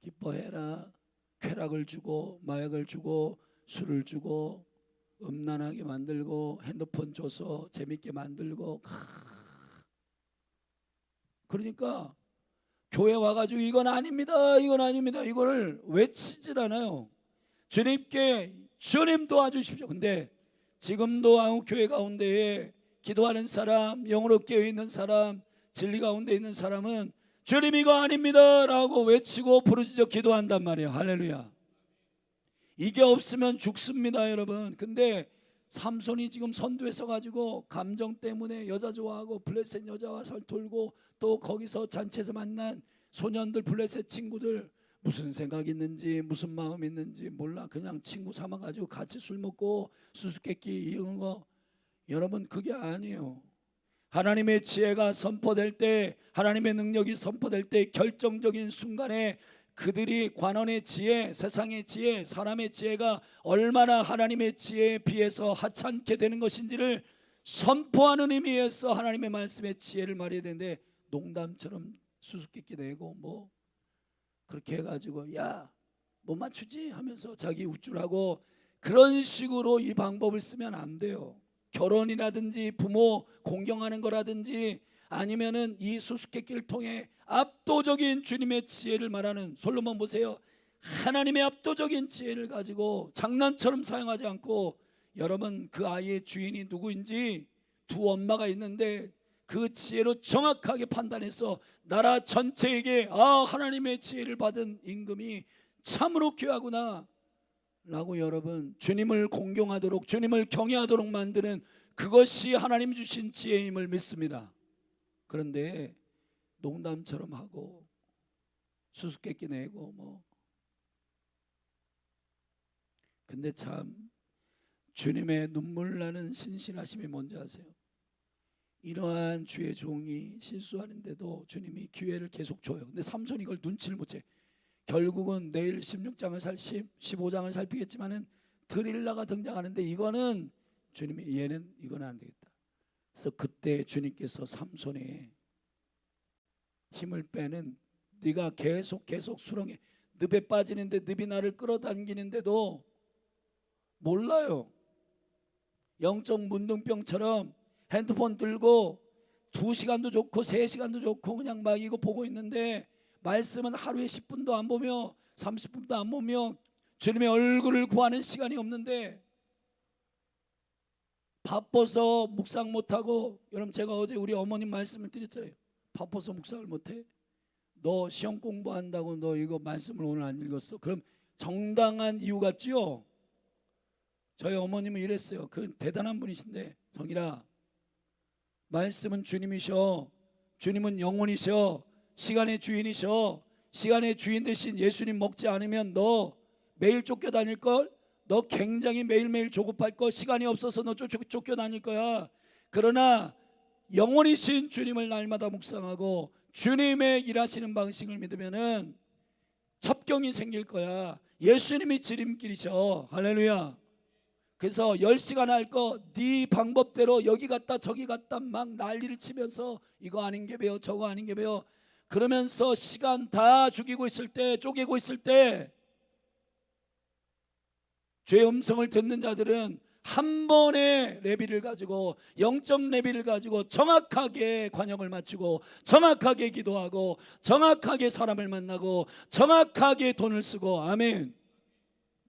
기뻐해라, 쾌락을 주고 마약을 주고 술을 주고 음란하게 만들고 핸드폰 줘서 재밌게 만들고. 그러니까 교회 와가지고 이건 아닙니다 이건 아닙니다 이거를 외치질 않아요. 주님께 주님 도와주십시오. 근데 지금도 한국교회 가운데에 기도하는 사람, 영으로 깨어있는 사람, 진리 가운데 있는 사람은 주님 이거 아닙니다 라고 외치고 부르짖어 기도한단 말이에요. 할렐루야. 이게 없으면 죽습니다 여러분. 근데 삼손이 지금 선두에 서가지고 감정 때문에 여자 좋아하고 블레셋 여자와 살돌고 또 거기서 잔치에서 만난 소년들 블레셋 친구들 무슨 생각 있는지 무슨 마음 있는지 몰라. 그냥 친구 삼아가지고 같이 술 먹고 수수께끼 이런 거. 여러분 그게 아니에요. 하나님의 지혜가 선포될 때, 하나님의 능력이 선포될 때 결정적인 순간에 그들이 관원의 지혜, 세상의 지혜, 사람의 지혜가 얼마나 하나님의 지혜에 비해서 하찮게 되는 것인지를 선포하는 의미에서 하나님의 말씀의 지혜를 말해야 되는데 농담처럼 수수께끼 내고 뭐 그렇게 해가지고 야 못 맞추지 하면서 자기 우쭐하고 그런 식으로 이 방법을 쓰면 안 돼요. 결혼이라든지 부모 공경하는 거라든지 아니면은 이 수수께끼를 통해 압도적인 주님의 지혜를 말하는 솔로몬 보세요. 하나님의 압도적인 지혜를 가지고 장난처럼 사용하지 않고 여러분 그 아이의 주인이 누구인지 두 엄마가 있는데 그 지혜로 정확하게 판단해서 나라 전체에게 하나님의 지혜를 받은 임금이 참으로 귀하구나 라고 여러분 주님을 공경하도록 주님을 경외하도록 만드는 그것이 하나님 주신 지혜임을 믿습니다. 그런데 농담처럼 하고 수수께끼 내고 뭐. 근데 참 주님의 눈물 나는 신실하심이 뭔지 아세요? 이러한 주의 종이 실수하는데도 주님이 기회를 계속 줘요. 근데 삼손이 이걸 눈치를 못 채. 결국은 내일 15장을 살피겠지만은 드릴라가 등장하는데 이거는 주님이 얘는 이거는 안 되겠다. 그래서 그때 주님께서 삼손의 힘을 빼는 네가 계속 수렁에 늪에 빠지는데 늪이 나를 끌어당기는데도 몰라요. 영적 문둥병처럼 핸드폰 들고 2시간도 좋고 3시간도 좋고 그냥 막 이거 보고 있는데 말씀은 하루에 10분도 안 보며 30분도 안 보며 주님의 얼굴을 구하는 시간이 없는데 바빠서 묵상 못하고, 여러분 제가 어제 우리 어머님 말씀을 드렸잖아요. 바빠서 묵상을 못해? 너 시험 공부한다고 너 이거 말씀을 오늘 안 읽었어? 그럼 정당한 이유 같지요? 저희 어머님은 이랬어요. 그 대단한 분이신데, 정일아, 말씀은 주님이셔. 주님은 영혼이셔. 시간의 주인이셔. 시간의 주인 대신 예수님 먹지 않으면 너 매일 쫓겨다닐걸? 너 굉장히 매일매일 조급할걸? 시간이 없어서 너 쫓겨다닐 거야. 그러나 영원이신 주님을 날마다 묵상하고 주님의 일하시는 방식을 믿으면은 첩경이 생길 거야. 예수님이 지름길이셔. 할렐루야. 그래서 10시간 할 거 네 방법대로 여기 갔다 저기 갔다 막 난리를 치면서 이거 아닌 게 배워 저거 아닌 게 배워 그러면서 시간 다 죽이고 있을 때, 쪼개고 있을 때, 죄의 음성을 듣는 자들은 한 번의 레비를 가지고, 영적 레비를 가지고 정확하게 관역을 맞추고 정확하게 기도하고 정확하게 사람을 만나고 정확하게 돈을 쓰고, 아멘.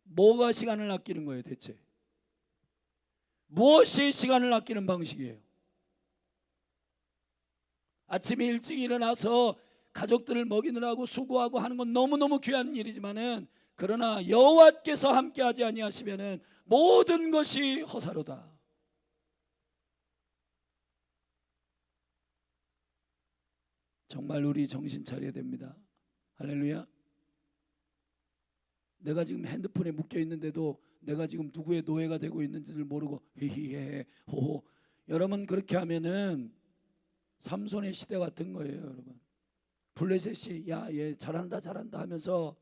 뭐가 시간을 아끼는 거예요 대체? 무엇이 시간을 아끼는 방식이에요? 아침에 일찍 일어나서 가족들을 먹이느라고 수고하고 하는 건 너무너무 귀한 일이지만은, 그러나 여호와께서 함께하지 아니하시면은 모든 것이 허사로다. 정말 우리 정신 차려야 됩니다. 할렐루야. 내가 지금 핸드폰에 묶여 있는데도 내가 지금 누구의 노예가 되고 있는지를 모르고 히히헤 호호. 여러분 그렇게 하면은 삼손의 시대 같은 거예요. 여러분 블레셋이 야 얘 잘한다 하면서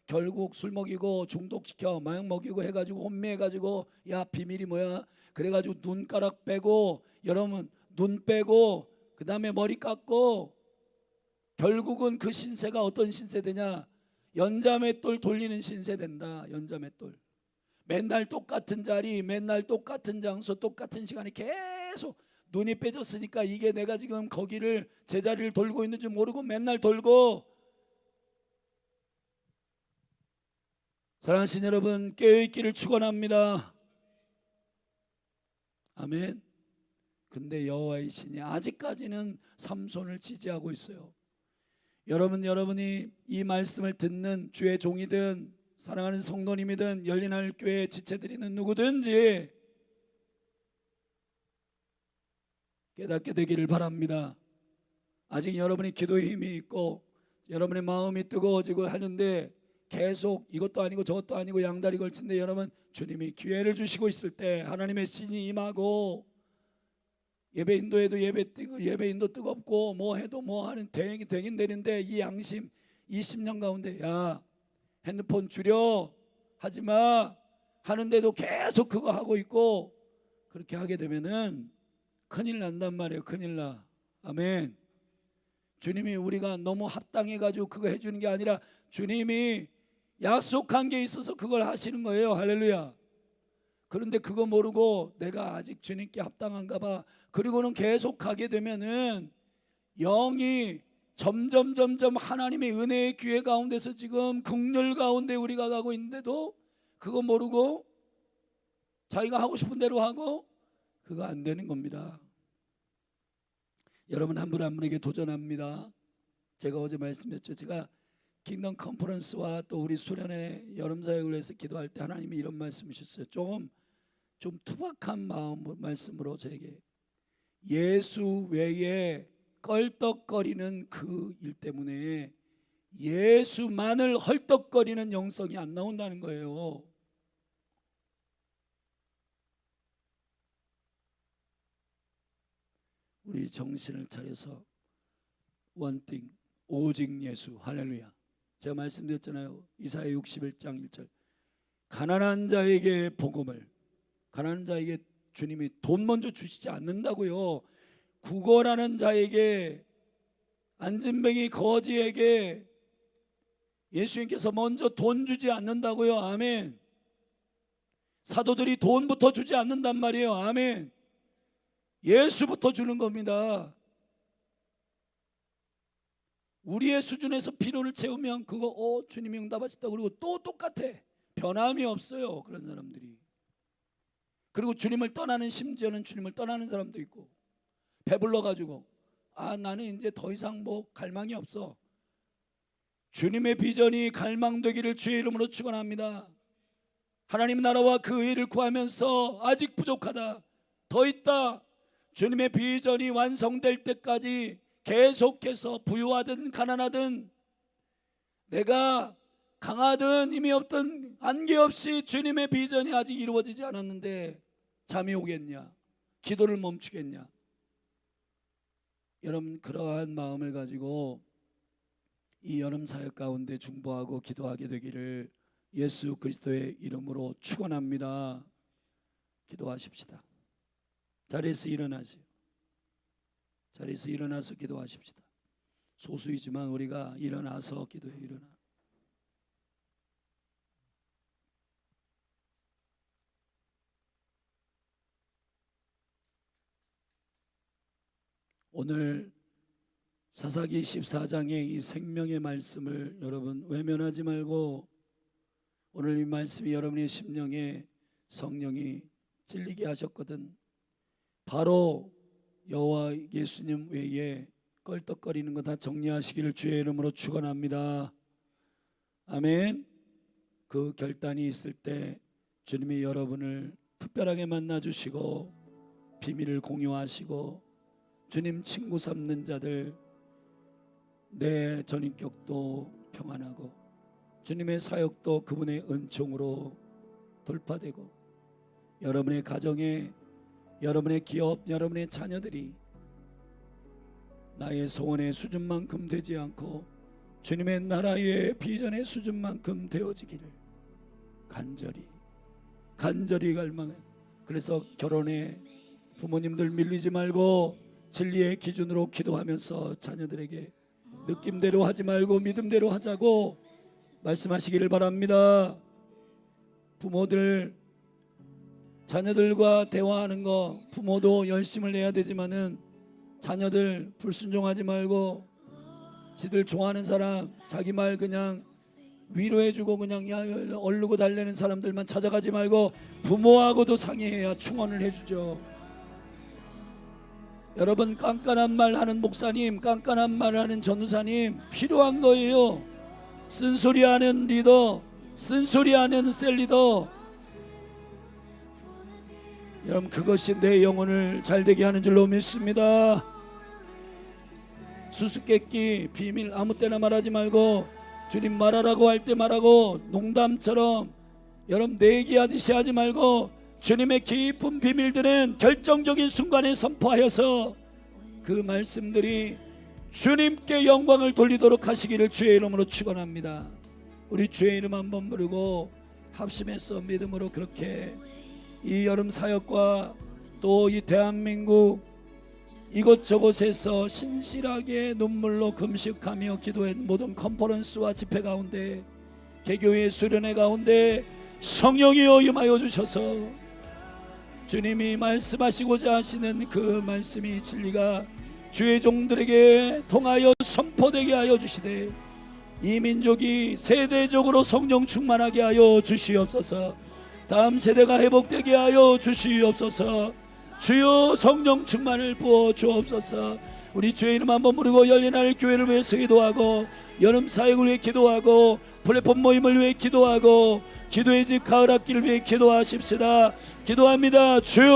결국 술 먹이고 중독시켜 마약 먹이고 해가지고 혼미해가지고 야 비밀이 뭐야 그래가지고 눈가락 빼고, 여러분 눈 빼고 그 다음에 머리 깎고, 결국은 그 신세가 어떤 신세 되냐? 연자맷돌 돌리는 신세 된다. 연자맷돌. 맨날 똑같은 자리, 맨날 똑같은 장소, 똑같은 시간에 계속 눈이 빼졌으니까 이게 내가 지금 거기를 제자리를 돌고 있는지 모르고 맨날 돌고. 사랑하시는 여러분, 깨어있기를 축원합니다. 아멘. 근데 여호와의 신이 아직까지는 삼손을 지지하고 있어요. 여러분이 이 말씀을 듣는 주의 종이든 사랑하는 성도님이든 열린하늘 교회 지체들이든 누구든지 깨닫게 되기를 바랍니다. 아직 여러분이 기도의 힘이 있고 여러분의 마음이 뜨거워지고 하는데 계속 이것도 아니고 저것도 아니고 양다리 걸친데, 여러분 주님이 기회를 주시고 있을 때 하나님의 신이 임하고, 예배 인도에도 예배 인도 뜨겁고 뭐 해도 뭐 하는 되긴 되는데, 이 양심 20년 가운데 야 핸드폰 줄여 하지마 하는데도 계속 그거 하고 있고, 그렇게 하게 되면은 큰일 난단 말이에요. 큰일 나. 아멘. 주님이 우리가 너무 합당해 가지고 그거 해주는 게 아니라 주님이 약속한 게 있어서 그걸 하시는 거예요. 할렐루야. 그런데 그거 모르고 내가 아직 주님께 합당한가 봐, 그리고는 계속 가게 되면은 영이 점점 하나님의 은혜의 기회 가운데서 지금 긍휼 가운데 우리가 가고 있는데도 그거 모르고 자기가 하고 싶은 대로 하고, 그거 안 되는 겁니다. 여러분 한 분 한 분에게 도전합니다. 제가 어제 말씀드렸죠. 제가 킹덤 컨퍼런스와 또 우리 수련회 여름사역을 위해서 기도할 때 하나님이 이런 말씀이셨어요. 좀 투박한 말씀으로 저에게, 예수 외에 껄떡거리는 그 일 때문에 예수만을 헐떡거리는 영성이 안 나온다는 거예요. 우리 정신을 차려서 원띵 오직 예수. 할렐루야. 제가 말씀드렸잖아요. 이사야 61장 1절 가난한 자에게 복음을, 가난한 자에게 주님이 돈 먼저 주시지 않는다고요. 구걸하는 자에게, 안진뱅이 거지에게 예수님께서 먼저 돈 주지 않는다고요. 아멘. 사도들이 돈부터 주지 않는단 말이에요. 아멘. 예수부터 주는 겁니다. 우리의 수준에서 필요를 채우면 그거 주님이 응답하셨다 그러고 또 똑같아. 변함이 없어요. 그런 사람들이. 그리고 주님을 떠나는, 심지어는 주님을 떠나는 사람도 있고, 배불러가지고 나는 이제 더 이상 갈망이 없어. 주님의 비전이 갈망되기를 주의 이름으로 축원합니다. 하나님 나라와 그 의를 구하면서 아직 부족하다, 더 있다. 주님의 비전이 완성될 때까지 계속해서 부유하든 가난하든, 내가 강하든 힘이 없든 관계없이 주님의 비전이 아직 이루어지지 않았는데 잠이 오겠냐? 기도를 멈추겠냐? 여러분, 그러한 마음을 가지고 이 여름 사역 가운데 중보하고 기도하게 되기를 예수 그리스도의 이름으로 축원합니다. 기도하십시다. 자리에서 일어나세요. 자리에서 일어나서 기도하십시다. 소수이지만 우리가 일어나서 기도해. 일어나. 오늘 사사기 14장의 이 생명의 말씀을 여러분 외면하지 말고, 오늘 이 말씀이 여러분의 심령에 성령이 찔리게 하셨거든. 바로 여호와 예수님 외에 껄떡거리는 거 다 정리하시기를 주의 이름으로 축원합니다. 아멘. 그 결단이 있을 때 주님이 여러분을 특별하게 만나주시고 비밀을 공유하시고, 주님 친구 삼는 자들, 내 전인격도 평안하고 주님의 사역도 그분의 은총으로 돌파되고, 여러분의 가정에, 여러분의 기업, 여러분의 자녀들이 나의 소원의 수준만큼 되지 않고 주님의 나라의 비전의 수준만큼 되어지기를 간절히 갈망해. 그래서 결혼에 부모님들 밀리지 말고 진리의 기준으로 기도하면서 자녀들에게 느낌대로 하지 말고 믿음대로 하자고 말씀하시기를 바랍니다. 부모들, 자녀들과 대화하는 거, 부모도 열심을 내야 되지만은 자녀들 불순종하지 말고, 지들 좋아하는 사람, 자기 말 그냥 위로해주고 그냥 얼르고 달래는 사람들만 찾아가지 말고 부모하고도 상의해야 충원을 해주죠. 여러분, 깐깐한 말 하는 목사님, 깐깐한 말 하는 전도사님 필요한 거예요. 쓴소리 하는 리더, 쓴소리 하는 셀리더. 여러분, 그것이 내 영혼을 잘되게 하는 줄로 믿습니다. 수수께끼, 비밀 아무 때나 말하지 말고, 주님 말하라고 할 때 말하고, 농담처럼 여러분 내기하듯이 하지 말고, 주님의 깊은 비밀들은 결정적인 순간에 선포하여서 그 말씀들이 주님께 영광을 돌리도록 하시기를 주의 이름으로 축원합니다. 우리 주의 이름 한번 부르고 합심해서 믿음으로 그렇게 이 여름 사역과 또 이 대한민국 이곳저곳에서 신실하게 눈물로 금식하며 기도한 모든 컨퍼런스와 집회 가운데, 개교회 수련회 가운데 성령이여 임하여 주셔서 주님이 말씀하시고자 하시는 그 말씀이 진리가 주의 종들에게 통하여 선포되게 하여 주시되, 이 민족이 세대적으로 성령 충만하게 하여 주시옵소서. 다음 세대가 회복되게 하여 주시옵소서. 주여 성령 충만을 부어 주옵소서. 우리 주의 이름 한번 부르고 열린할 교회를 위해서 기도하고, 여름 사역을 위해 기도하고, 플랫폼 모임을 위해 기도하고, 기도의 집 가을 학기를 위해 기도하십시다. 기도합니다. 주여.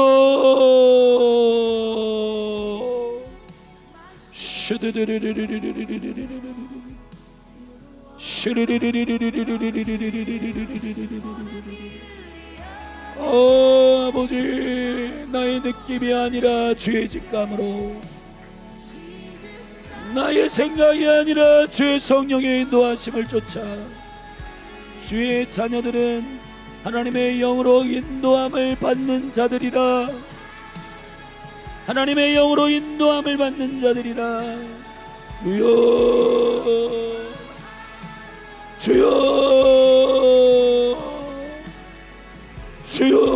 아버지, 나의 느낌이 아니라 주의 직감으로, 나의 생각이 아니라 주의 성령의 인도하심을 쫓아 주의 자녀들은 하나님의 영으로 인도함을 받는 자들이라. 하나님의 영으로 인도함을 받는 자들이라. 주여, 주여 주여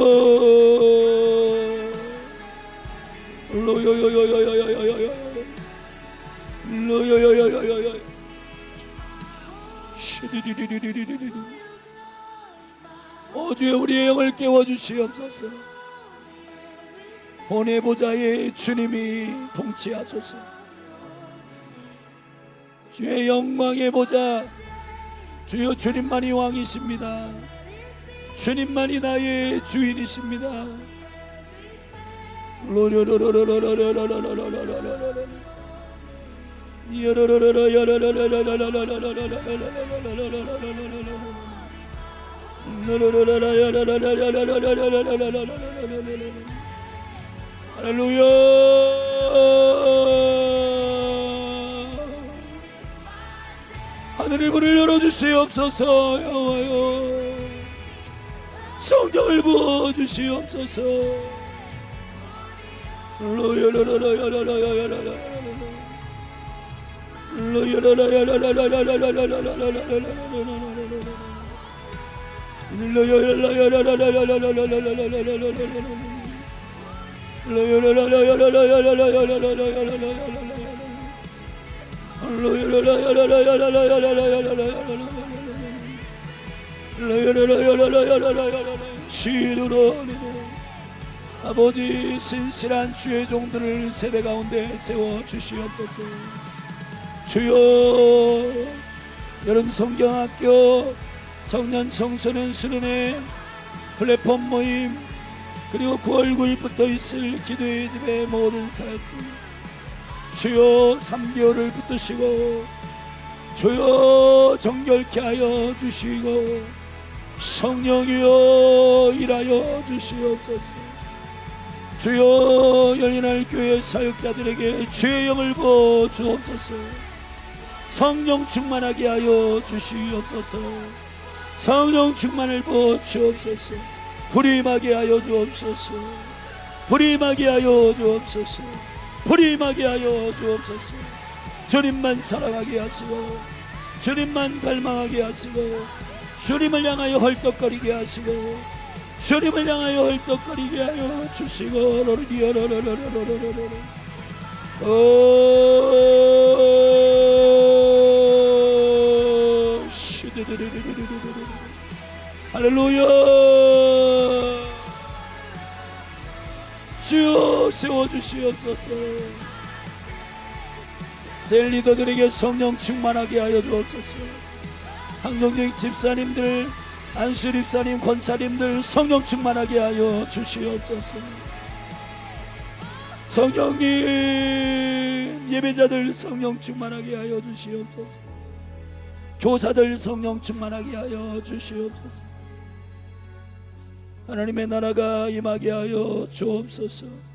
주여 우리의 영을 깨워주시옵소서. 혼의 보좌에 주님이 통치하소서. 주의 영광의 보좌, 주여 주님만이 왕이십니다. 주님만이 나의 주인이십니다. 할렐루야. 하늘의 문을 열어주시옵소서. 여호와여 성령을 부어주시옵소서. 아버지 신실한 주의 종들을 세대 가운데 세워 주시옵소서. 주여 여름 성경학교 청년 청소년 수련회 플랫폼 모임 그리고 9월 9일부터 있을 기도의 집의 모든 사역들 주여 3개월을 붙드시고 주여 정결케 하여 주시고 성령이여 일하여 주시옵소서. 주여 열린할 교회 사역자들에게 주의 영을 부어 주옵소서. 성령 충만하게 하여 주시옵소서. 성령 충만을 부어 주옵소서. 불이 임하게 하여 주옵소서. 불이 임하게 하여 주옵소서. 불이 임하게 하여 주옵소서. 주님만 사랑하게 하시고 주님만 갈망하게 하시고 주님을 향하여 헐떡거리게 하시고 주님을 향하여 헐떡거리게 하여 주시고 할렐루야. 주여 세워주시옵소서. 셀리더들에게 성령 충만하게 하여 주옵소서. 항정직 집사님들, 안수 집사님, 권사님들 성령 충만하게 하여 주시옵소서. 성령님 예배자들 성령 충만하게 하여 주시옵소서. 교사들 성령 충만하게 하여 주시옵소서. 하나님의 나라가 임하게 하여 주옵소서.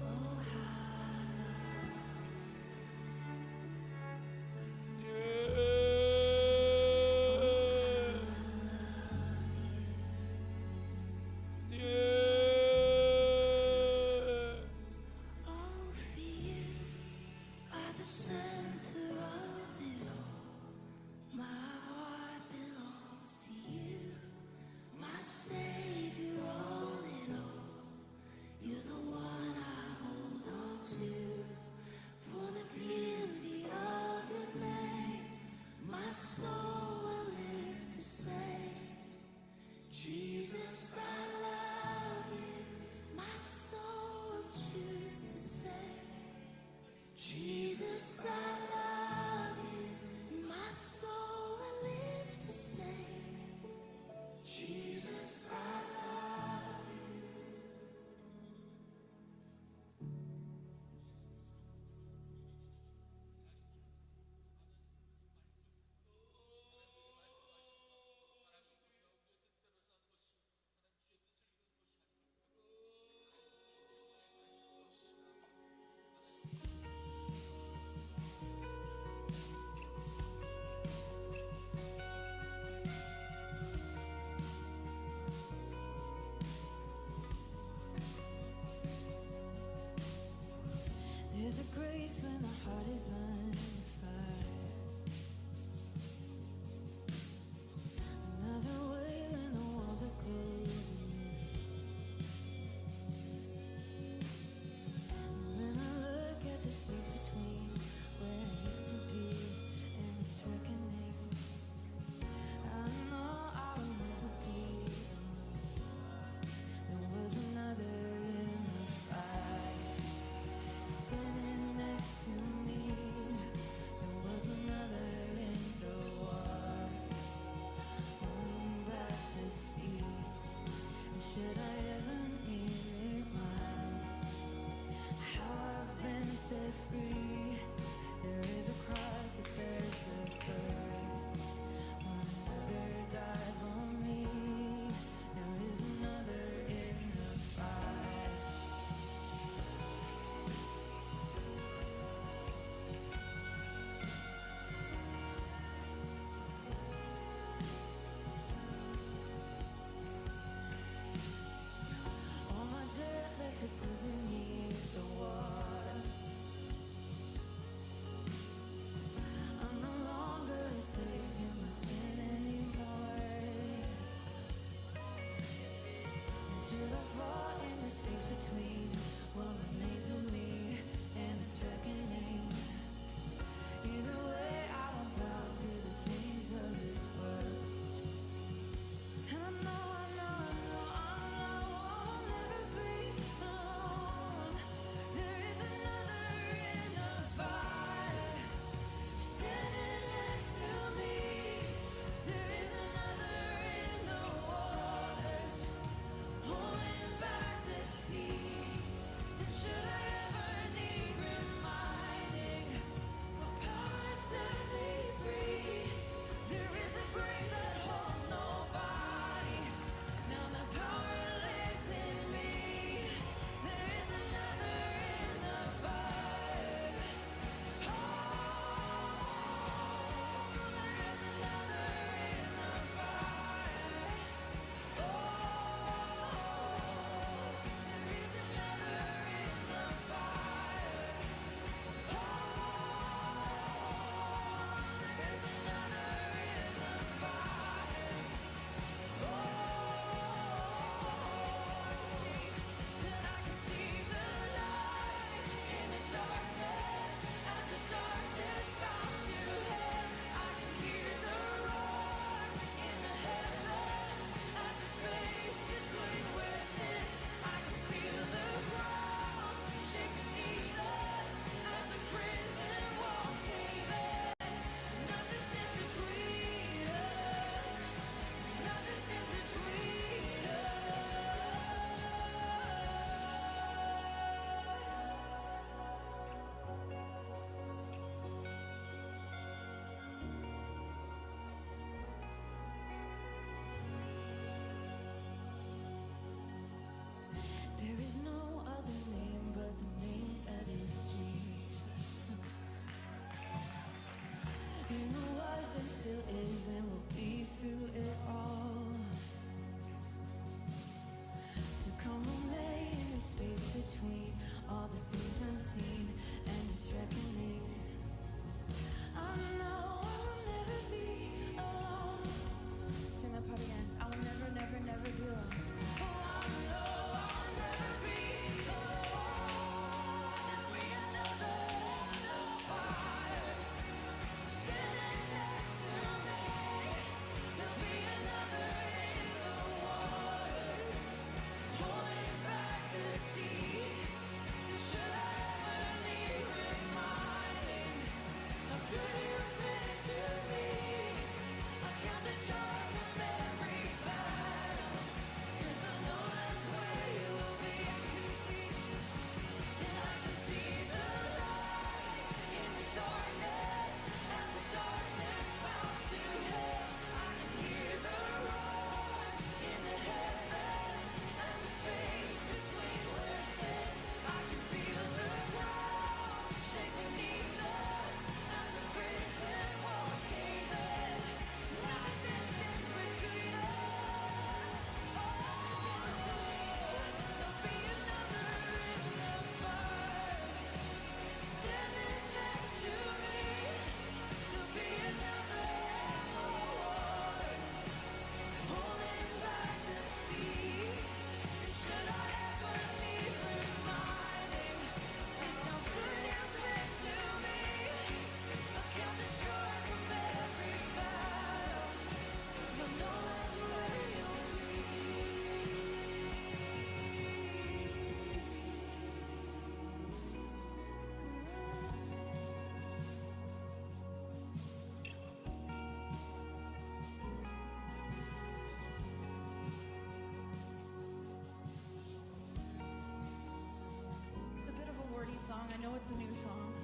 know it's a new song.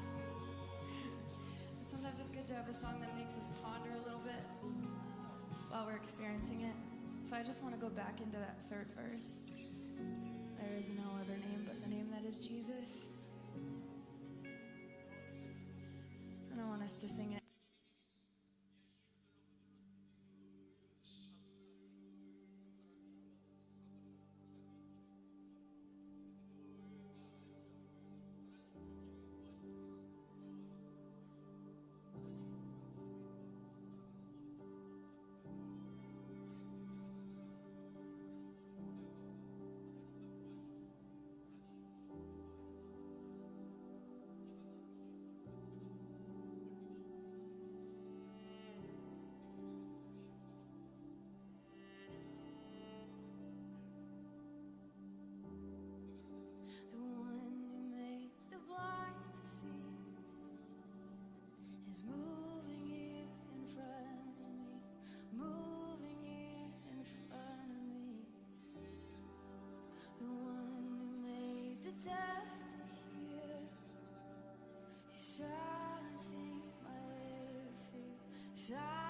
But sometimes it's good to have a song that makes us ponder a little bit while we're experiencing it. So I just want to go back into that third verse. There is no other name but the name that is Jesus. And I want us to sing it. The one who made the blind to see is moving here in front of me, moving here in front of me. The one who made the deaf to hear is silencing my fear.